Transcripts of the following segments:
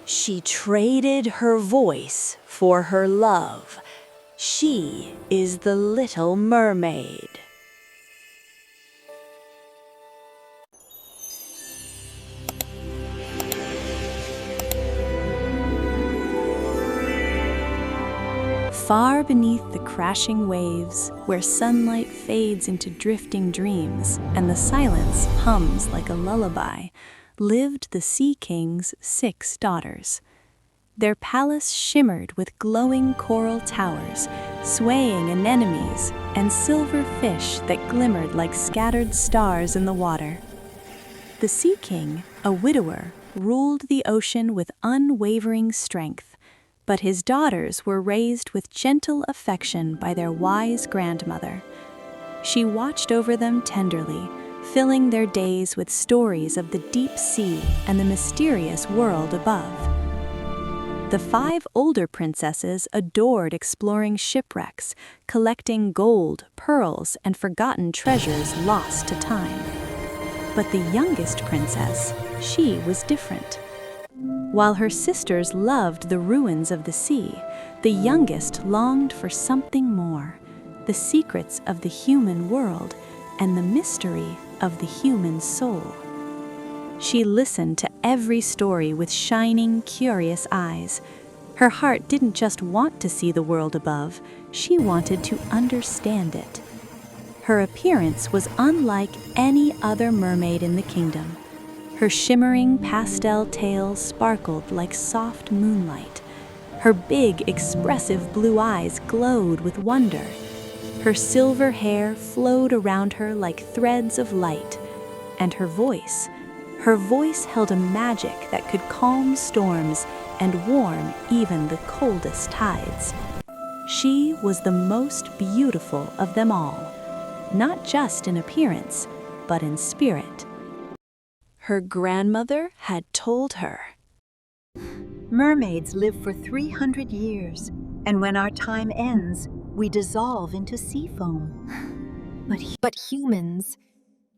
She traded her voice for her love. She is the Little Mermaid. Far beneath the crashing waves, where sunlight fades into drifting dreams and the silence hums like a lullaby, lived the Sea King's 6 daughters. Their palace shimmered with glowing coral towers, swaying anemones, and silver fish that glimmered like scattered stars in the water. The Sea King, a widower, ruled the ocean with unwavering strength, but his daughters were raised with gentle affection by their wise grandmother. She watched over them tenderly, filling their days with stories of the deep sea and the mysterious world above. The 5 older princesses adored exploring shipwrecks, collecting gold, pearls, and forgotten treasures lost to time. But the youngest princess, she was different. While her sisters loved the ruins of the sea, the youngest longed for something more, the secrets of the human world and the mystery of the human soul. She listened to every story with shining, curious eyes. Her heart didn't just want to see the world above, she wanted to understand it. Her appearance was unlike any other mermaid in the kingdom. Her shimmering pastel tail sparkled like soft moonlight. Her big, expressive blue eyes glowed with wonder. Her silver hair flowed around her like threads of light. And her voice held a magic that could calm storms and warm even the coldest tides. She was the most beautiful of them all, not just in appearance, but in spirit. Her grandmother had told her, "Mermaids live for 300 years, and when our time ends, we dissolve into sea foam. But humans,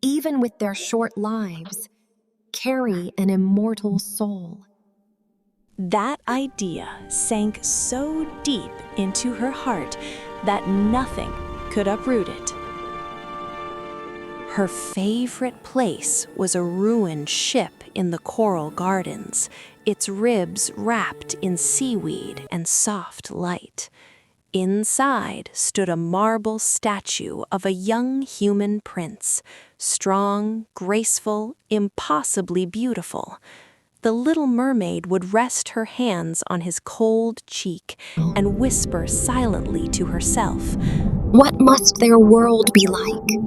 even with their short lives, carry an immortal soul." That idea sank so deep into her heart that nothing could uproot it. Her favorite place was a ruined ship in the coral gardens, its ribs wrapped in seaweed and soft light. Inside stood a marble statue of a young human prince, strong, graceful, impossibly beautiful. The Little Mermaid would rest her hands on his cold cheek and whisper silently to herself, "What must their world be like?"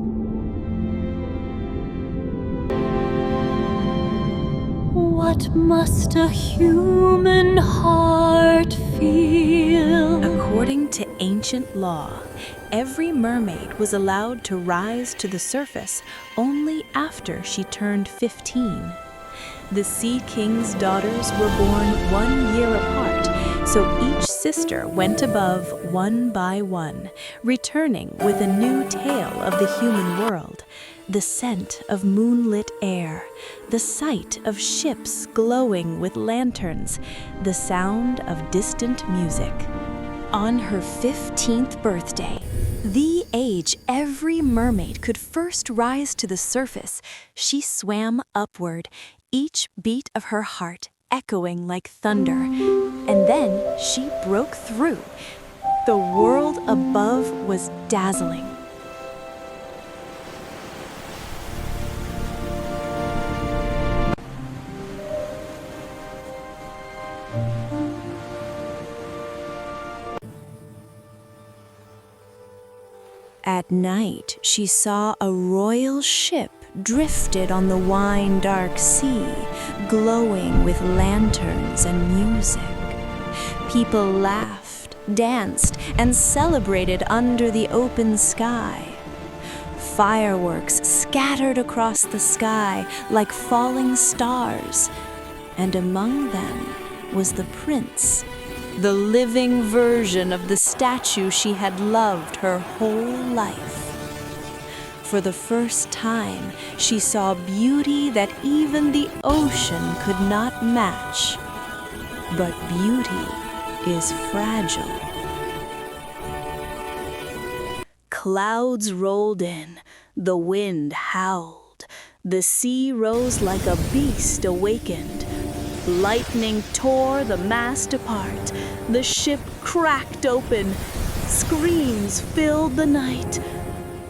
What must a human heart feel? According to ancient law, every mermaid was allowed to rise to the surface only after she turned 15. The Sea King's daughters were born 1 year apart, so each sister went above one by one, returning with a new tale of the human world. The scent of moonlit air, the sight of ships glowing with lanterns, the sound of distant music. On her 15th birthday, the age every mermaid could first rise to the surface, she swam upward, each beat of her heart echoing like thunder. And then she broke through. The world above was dazzling. At night, she saw a royal ship drifted on the wine-dark sea, glowing with lanterns and music. People laughed, danced, and celebrated under the open sky. Fireworks scattered across the sky like falling stars, and among them was the prince, the living version of the statue she had loved her whole life. For the first time, she saw beauty that even the ocean could not match. but beauty is fragile. Clouds rolled in, the wind howled, the sea rose like a beast awakened. Lightning tore the mast apart, the ship cracked open, screams filled the night.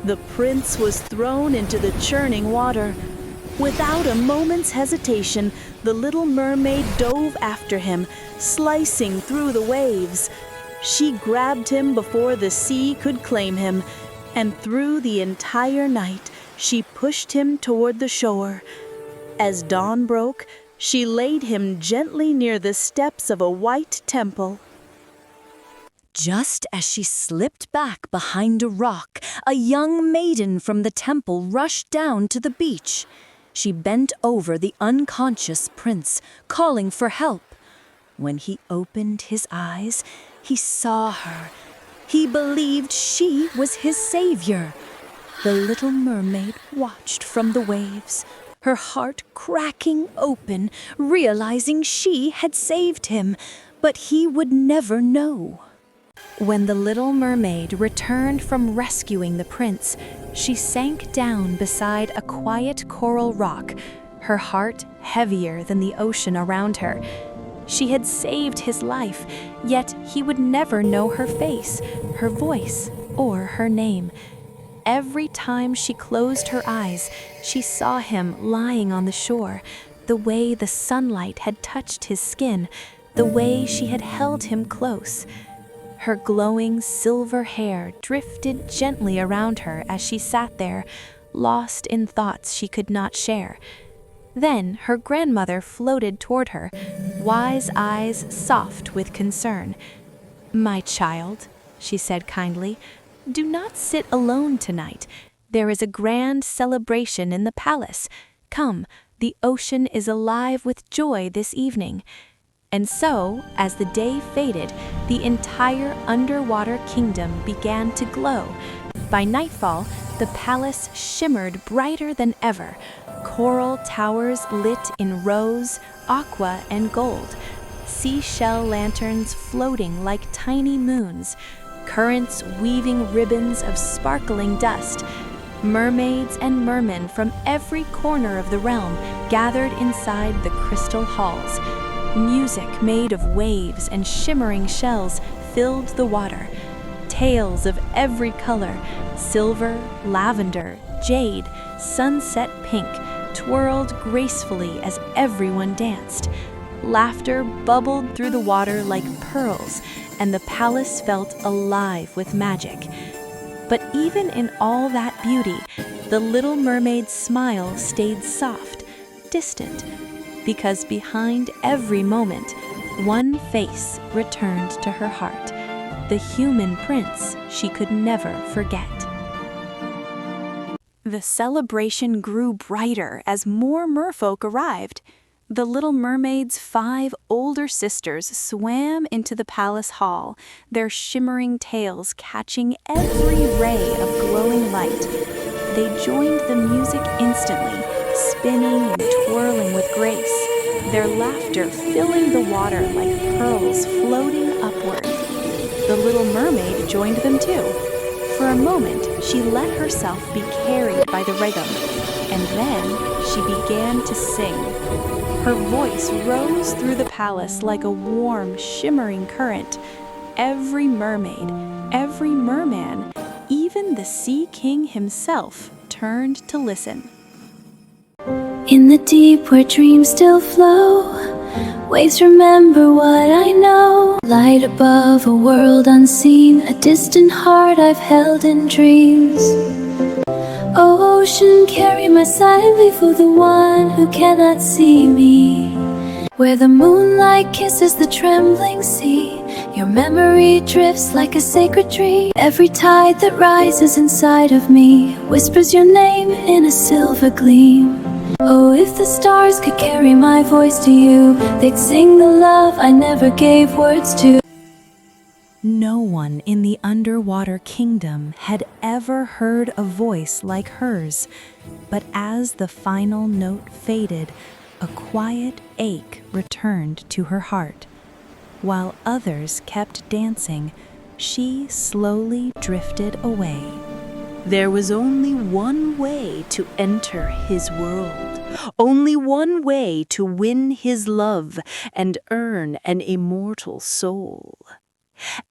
The prince was thrown into the churning water. Without a moment's hesitation, the little mermaid dove after him, slicing through the waves. She grabbed him before the sea could claim him, and through the entire night, she pushed him toward the shore. As dawn broke, she laid him gently near the steps of a white temple. Just as she slipped back behind a rock, a young maiden from the temple rushed down to the beach. She bent over the unconscious prince, calling for help. When he opened his eyes, he saw her. He believed she was his savior. The little mermaid watched from the waves, her heart cracking open, realizing she had saved him, but he would never know. When the little mermaid returned from rescuing the prince, she sank down beside a quiet coral rock, her heart heavier than the ocean around her. She had saved his life, yet he would never know her face, her voice, or her name. Every time she closed her eyes, she saw him lying on the shore, the way the sunlight had touched his skin, the way she had held him close. Her glowing silver hair drifted gently around her as she sat there, lost in thoughts she could not share. Then her grandmother floated toward her, wise eyes soft with concern. "My child," she said kindly, "do not sit alone tonight. There is a grand celebration in the palace. Come, the ocean is alive with joy this evening." And so, as the day faded, the entire underwater kingdom began to glow. By nightfall, the palace shimmered brighter than ever. Coral towers lit in rose, aqua, and gold. Seashell lanterns floating like tiny moons. Currents weaving ribbons of sparkling dust. Mermaids and mermen from every corner of the realm gathered inside the crystal halls. Music made of waves and shimmering shells filled the water. Tales of every color, silver, lavender, jade, sunset pink, twirled gracefully as everyone danced. Laughter bubbled through the water like pearls, and the palace felt alive with magic. But even in all that beauty, the little mermaid's smile stayed soft, distant, because behind every moment, one face returned to her heart, the human prince she could never forget. The celebration grew brighter as more merfolk arrived. The Little Mermaid's 5 older sisters swam into the palace hall, their shimmering tails catching every ray of glowing light. They joined the music instantly, spinning and twirling with grace, their laughter filling the water like pearls floating upward. The Little Mermaid joined them too. For a moment, she let herself be carried by the rhythm, and then she began to sing. Her voice rose through the palace like a warm, shimmering current. Every mermaid, every merman, even the Sea King himself turned to listen. In the deep where dreams still flow, waves remember what I know. Light above a world unseen, a distant heart I've held in dreams. Oh, ocean, carry my silently for the one who cannot see me. Where the moonlight kisses the trembling sea, your memory drifts like a sacred dream. Every tide that rises inside of me whispers your name in a silver gleam. Oh, if the stars could carry my voice to you, they'd sing the love I never gave words to. No one in the underwater kingdom had ever heard a voice like hers, but as the final note faded, a quiet ache returned to her heart. While others kept dancing, she slowly drifted away. There was only one way to enter his world, only one way to win his love and earn an immortal soul.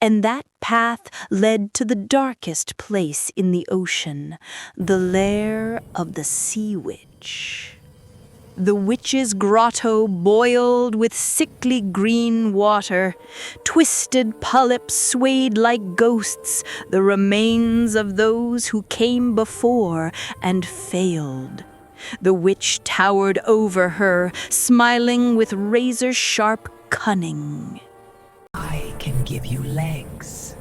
And that path led to the darkest place in the ocean, the lair of the sea witch. The witch's grotto boiled with sickly green water. Twisted polyps swayed like ghosts, the remains of those who came before and failed. The witch towered over her, smiling with razor-sharp cunning. I can give you legs,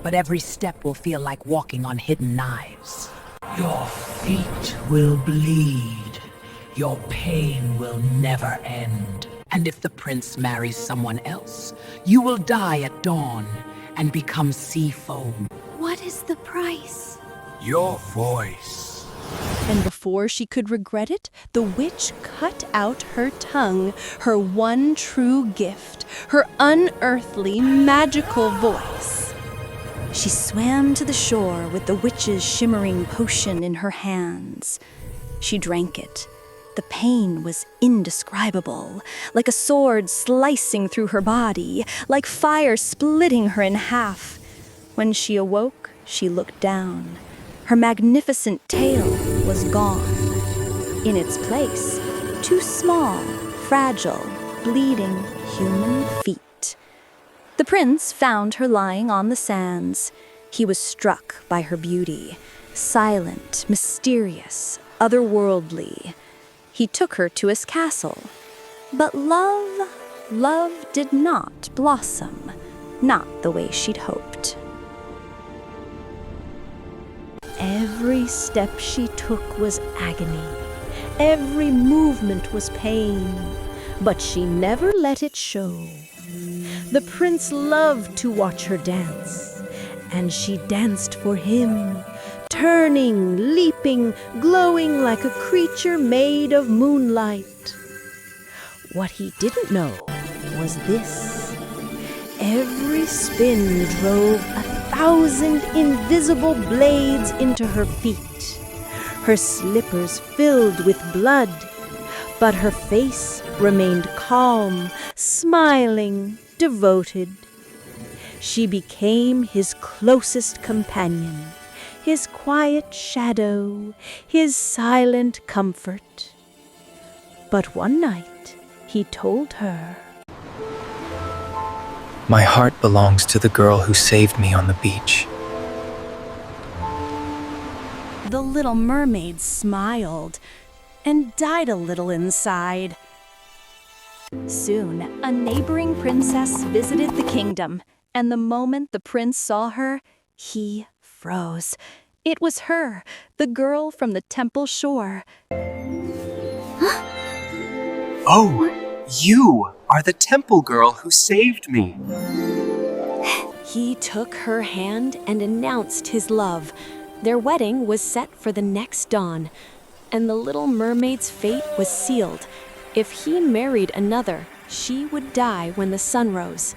but every step will feel like walking on hidden knives. Your feet will bleed. Your pain will never end. And if the prince marries someone else, you will die at dawn and become sea foam. What is the price? Your voice. And before she could regret it, the witch cut out her tongue, her one true gift, her unearthly, magical voice. She swam to the shore with the witch's shimmering potion in her hands. She drank it. The pain was indescribable, like a sword slicing through her body, like fire splitting her in half. When she awoke, she looked down. Her magnificent tail was gone. In its place, two small, fragile, bleeding human feet. The prince found her lying on the sands. He was struck by her beauty, silent, mysterious, otherworldly. He took her to his castle. But love did not blossom, not the way she'd hoped. Every step she took was agony. Every movement was pain. But she never let it show. The prince loved to watch her dance, and she danced for him, turning, leaping, glowing like a creature made of moonlight. What he didn't know was this. Every spin drove 1,000 invisible blades into her feet. Her slippers filled with blood, but her face remained calm, smiling, devoted. She became his closest companion, his quiet shadow, his silent comfort. But one night, he told her, "My heart belongs to the girl who saved me on the beach." The Little Mermaid smiled and died a little inside. Soon, a neighboring princess visited the kingdom, and the moment the prince saw her, he froze. It was her, the girl from the temple shore. Oh, you are the temple girl who saved me. He took her hand and announced his love. Their wedding was set for the next dawn, and the Little Mermaid's fate was sealed. If he married another, she would die when the sun rose.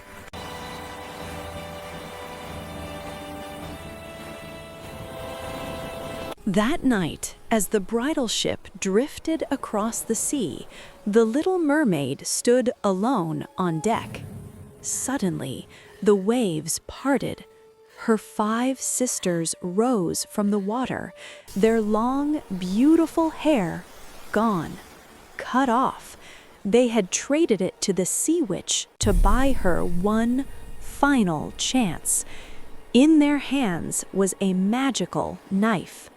That night, as the bridal ship drifted across the sea, the Little Mermaid stood alone on deck. Suddenly, the waves parted. Her 5 sisters rose from the water, their long, beautiful hair gone, cut off. They had traded it to the sea witch to buy her one final chance. In their hands was a magical knife.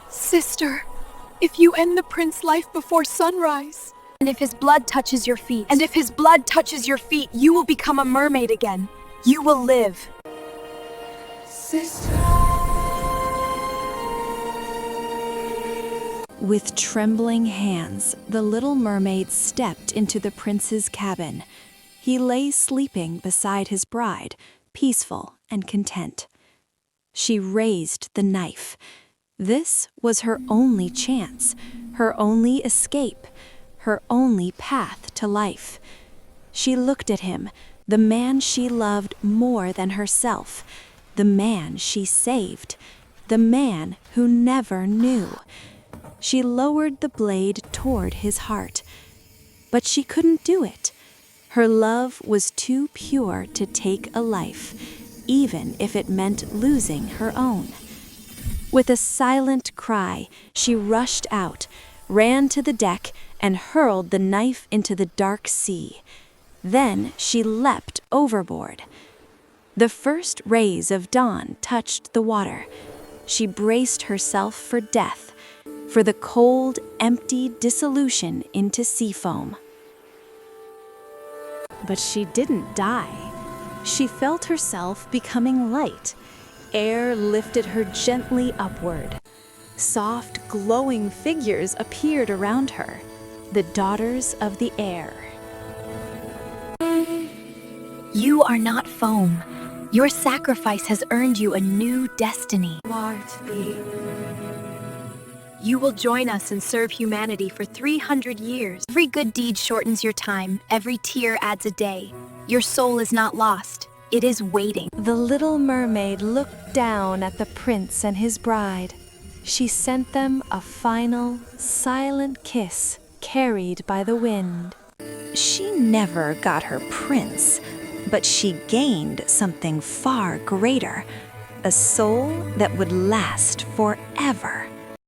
Sister, if you end the prince's life before sunrise, And if his blood touches your feet, and if his blood touches your feet, you will become a mermaid again. You will live. Sister. With trembling hands, the Little Mermaid stepped into the prince's cabin. He lay sleeping beside his bride, peaceful and content. She raised the knife. This was her only chance, her only escape, her only path to life. She looked at him, the man she loved more than herself, the man she saved, the man who never knew. She lowered the blade toward his heart, but she couldn't do it. Her love was too pure to take a life, even if it meant losing her own. With a silent cry, she rushed out, ran to the deck, and hurled the knife into the dark sea. Then she leapt overboard. The first rays of dawn touched the water. She braced herself for death, for the cold, empty dissolution into sea foam. But she didn't die. She felt herself becoming light. Air lifted her gently upward. Soft, glowing figures appeared around her, the daughters of the air. You are not foam. Your sacrifice has earned you a new destiny. You will join us and serve humanity for 300 years. Every good deed shortens your time. Every tear adds a day. Your soul is not lost. It is waiting. The Little Mermaid looked down at the prince and his bride. She sent them a final, silent kiss carried by the wind. She never got her prince, but she gained something far greater, a soul that would last forever.